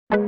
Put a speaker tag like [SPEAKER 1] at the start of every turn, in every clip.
[SPEAKER 1] Hola,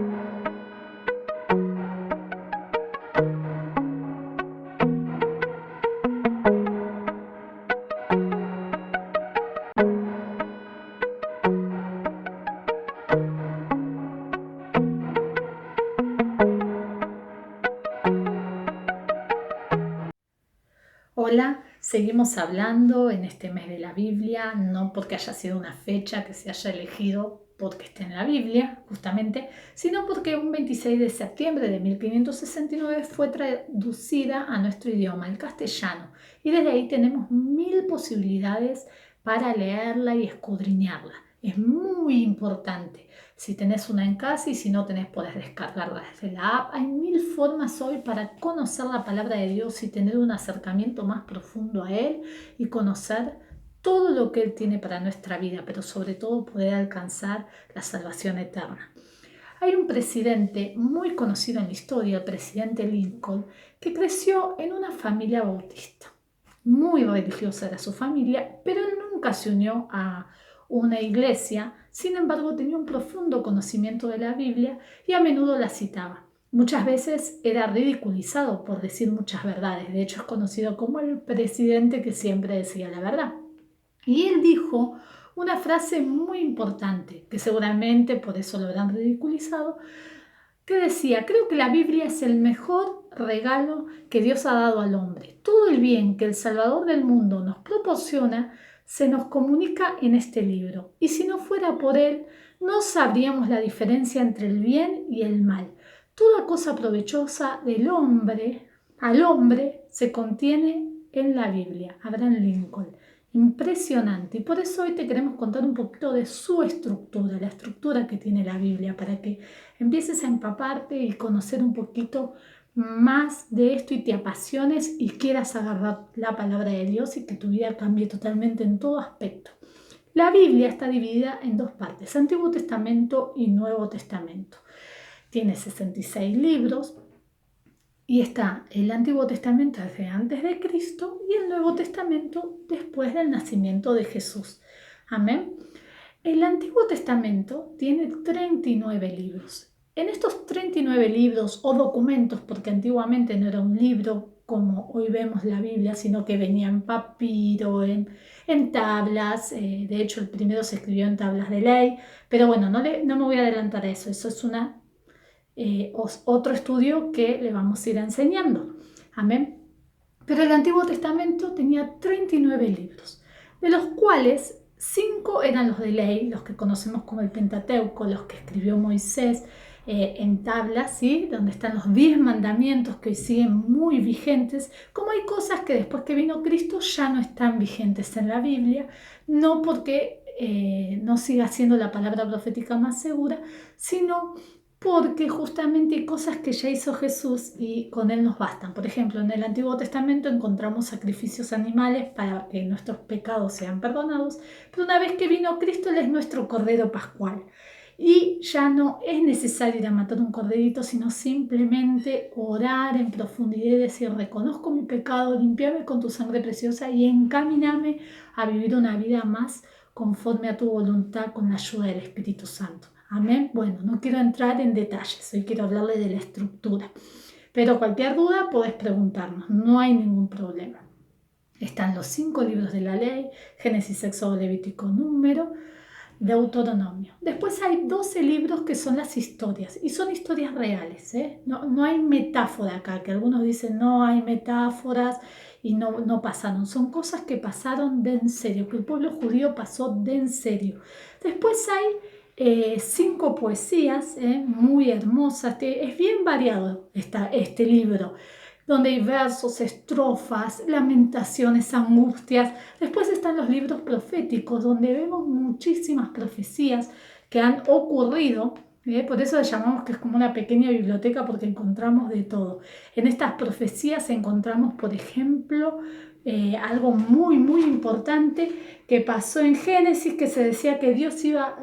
[SPEAKER 1] seguimos hablando en este mes de la Biblia, no porque haya sido una fecha que se haya elegido porque esté en la Biblia, justamente, sino porque un 26 de septiembre de 1569 fue traducida a nuestro idioma, el castellano, y desde ahí tenemos mil posibilidades para leerla y escudriñarla. Es muy importante. Si tenés una en casa y si no tenés, podés descargarla desde la app. Hay mil formas hoy para conocer la palabra de Dios y tener un acercamiento más profundo a Él y conocer todo lo que Él tiene para nuestra vida, pero sobre todo poder alcanzar la salvación eterna. Hay un presidente muy conocido en la historia, el presidente Lincoln, que creció en una familia bautista. Muy religiosa era su familia, pero él nunca se unió a una iglesia. Sin embargo, tenía un profundo conocimiento de la Biblia y a menudo la citaba. Muchas veces era ridiculizado por decir muchas verdades. De hecho, es conocido como el presidente que siempre decía la verdad. Y él dijo una frase muy importante, que seguramente por eso lo habrán ridiculizado, que decía: creo que la Biblia es el mejor regalo que Dios ha dado al hombre. Todo el bien que el Salvador del mundo nos proporciona se nos comunica en este libro. Y si no fuera por él, no sabríamos la diferencia entre el bien y el mal. Toda cosa provechosa del hombre al hombre se contiene en la Biblia. Abraham Lincoln. Impresionante. Y por eso hoy te queremos contar un poquito de su estructura, la estructura que tiene la Biblia, para que empieces a empaparte y conocer un poquito más de esto y te apasiones y quieras agarrar la palabra de Dios y que tu vida cambie totalmente en todo aspecto. La Biblia está dividida en dos partes, Antiguo Testamento y Nuevo Testamento. Tiene 66 libros y está el Antiguo Testamento desde antes de Cristo y el Nuevo Testamento después del nacimiento de Jesús. Amén. El Antiguo Testamento tiene 39 libros. En estos 39 libros o documentos, porque antiguamente no era un libro como hoy vemos la Biblia, sino que venía en papiro, en tablas. De hecho, el primero se escribió en tablas de ley. Pero bueno, no me voy a adelantar a eso. Eso es otro estudio que le vamos a ir enseñando. Amén. Pero el Antiguo Testamento tenía 39 libros, de los cuales 5 eran los de ley, los que conocemos como el Pentateuco, los que escribió Moisés en tablas, ¿sí? Donde están los 10 mandamientos que hoy siguen muy vigentes, como hay cosas que después que vino Cristo ya no están vigentes en la Biblia, no porque no siga siendo la palabra profética más segura, sino porque justamente hay cosas que ya hizo Jesús y con Él nos bastan. Por ejemplo, en el Antiguo Testamento encontramos sacrificios animales para que nuestros pecados sean perdonados, pero una vez que vino Cristo, Él es nuestro Cordero Pascual. Y ya no es necesario ir a matar un corderito, sino simplemente orar en profundidad y decir: reconozco mi pecado, limpiame con tu sangre preciosa y encamíname a vivir una vida más conforme a tu voluntad con la ayuda del Espíritu Santo. Amén. Bueno, no quiero entrar en detalles, hoy quiero hablarle de la estructura. Pero cualquier duda podés preguntarnos, no hay ningún problema. Están los 5 libros de la ley: Génesis, Éxodo, Levítico, Número, Deuteronomio. Después hay 12 libros que son las historias, y son historias reales, ¿eh? No hay metáfora acá, que algunos dicen no hay metáforas y no pasaron. Son cosas que pasaron de en serio, que el pueblo judío pasó de en serio. Después hay 5 poesías muy hermosas. Es bien variado este libro, donde hay versos, estrofas, lamentaciones, angustias. Después están los libros proféticos, donde vemos muchísimas profecías que han ocurrido. Por eso le llamamos que es como una pequeña biblioteca, porque encontramos de todo. En estas profecías encontramos, por ejemplo, algo muy, muy importante, que pasó en Génesis, que se decía que Dios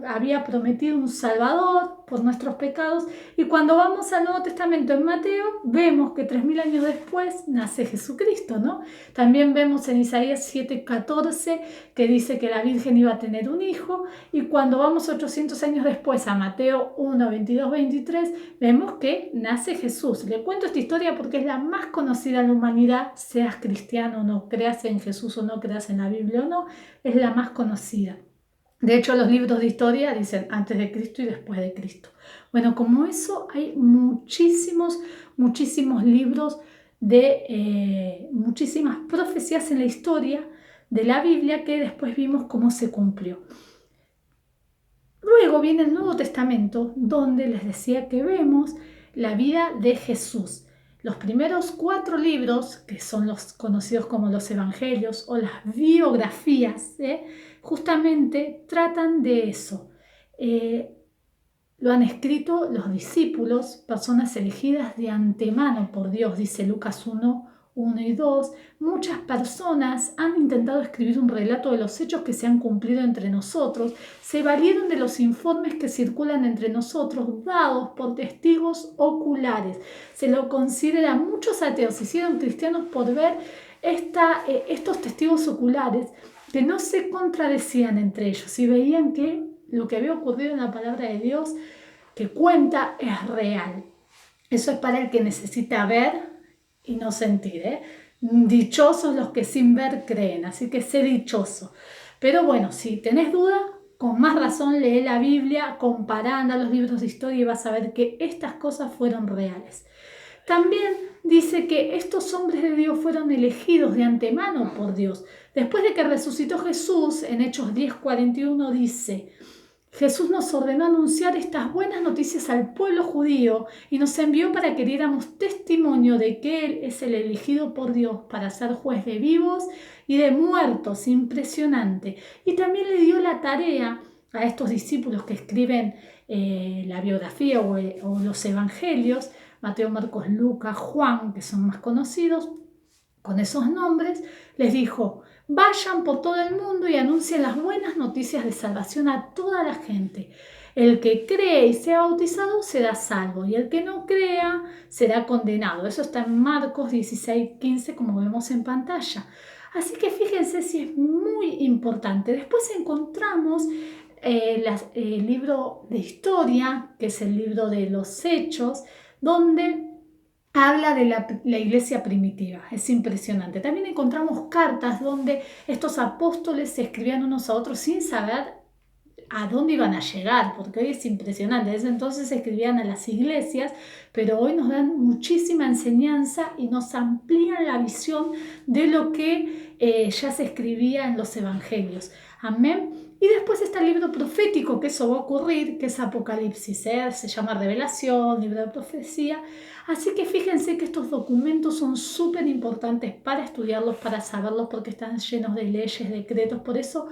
[SPEAKER 1] había prometido un Salvador por nuestros pecados, y cuando vamos al Nuevo Testamento en Mateo, vemos que 3000 años después nace Jesucristo, ¿no? También vemos en Isaías 7:14 que dice que la Virgen iba a tener un hijo, y cuando vamos 800 años después a Mateo 1:22-23, vemos que nace Jesús. Le cuento esta historia porque es la más conocida en la humanidad, seas cristiano o no, creas en Jesús o no, creas en la Biblia o no, es la más conocida. De hecho, los libros de historia dicen antes de Cristo y después de Cristo. Bueno, como eso hay muchísimos libros de muchísimas profecías en la historia de la Biblia que después vimos cómo se cumplió. Luego viene el Nuevo Testamento, donde les decía que vemos la vida de Jesús. Los primeros 4 libros, que son los conocidos como los evangelios o las biografías, justamente tratan de eso. Lo han escrito los discípulos, personas elegidas de antemano por Dios, dice Lucas 1 y 2. Muchas personas han intentado escribir un relato de los hechos que se han cumplido entre nosotros. Se valieron de los informes que circulan entre nosotros, dados por testigos oculares. Se lo considera, muchos ateos se hicieron cristianos por ver estos testigos oculares que no se contradecían entre ellos y veían que lo que había ocurrido en la palabra de Dios que cuenta es real. Eso es para el que necesita ver y no sentir, Dichosos los que sin ver creen, así que sé dichoso. Pero bueno, si tenés duda, con más razón lee la Biblia, comparando los libros de historia y vas a ver que estas cosas fueron reales. También dice que estos hombres de Dios fueron elegidos de antemano por Dios. Después de que resucitó Jesús, en Hechos 10:41 dice: Jesús nos ordenó anunciar estas buenas noticias al pueblo judío y nos envió para que diéramos testimonio de que Él es el elegido por Dios para ser juez de vivos y de muertos. Impresionante. Y también le dio la tarea a estos discípulos que escriben la biografía o los evangelios, Mateo, Marcos, Lucas, Juan, que son más conocidos, con esos nombres, les dijo: vayan por todo el mundo y anuncien las buenas noticias de salvación a toda la gente. El que cree y sea bautizado será salvo, y el que no crea será condenado. Eso está en Marcos 16:15, como vemos en pantalla. Así que fíjense si es muy importante. Después encontramos el libro de historia, que es el libro de los Hechos, donde habla de la iglesia primitiva. Es impresionante. También encontramos cartas donde estos apóstoles se escribían unos a otros sin saber a dónde iban a llegar, porque hoy es impresionante. Desde entonces se escribían a las iglesias, pero hoy nos dan muchísima enseñanza y nos amplían la visión de lo que ya se escribía en los evangelios. Amén. Y después está el libro profético, que eso va a ocurrir, que es Apocalipsis, se llama Revelación, libro de profecía. Así que fíjense que estos documentos son súper importantes para estudiarlos, para saberlos, porque están llenos de leyes, decretos. Por eso,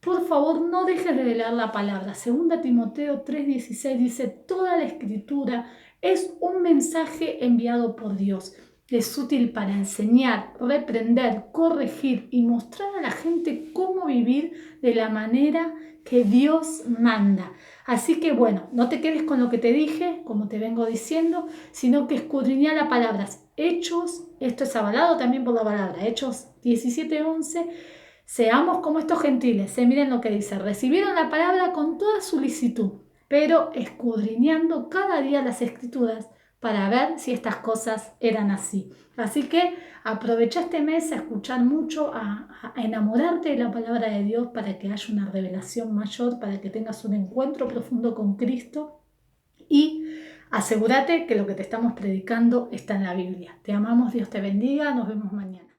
[SPEAKER 1] por favor, no dejes de leer la palabra. 2 Timoteo 3:16 dice: toda la escritura es un mensaje enviado por Dios. Es útil para enseñar, reprender, corregir y mostrar a la gente cómo vivir de la manera que Dios manda. Así que bueno, no te quedes con lo que te dije, como te vengo diciendo, sino que escudriñá la palabra. Hechos, esto es avalado también por la palabra, Hechos 17:11, seamos como estos gentiles. Miren lo que dice: recibieron la palabra con toda solicitud, pero escudriñando cada día las escrituras para ver si estas cosas eran así. Así que aprovecha este mes a escuchar mucho, a enamorarte de la palabra de Dios para que haya una revelación mayor, para que tengas un encuentro profundo con Cristo, y asegúrate que lo que te estamos predicando está en la Biblia. Te amamos, Dios te bendiga, nos vemos mañana.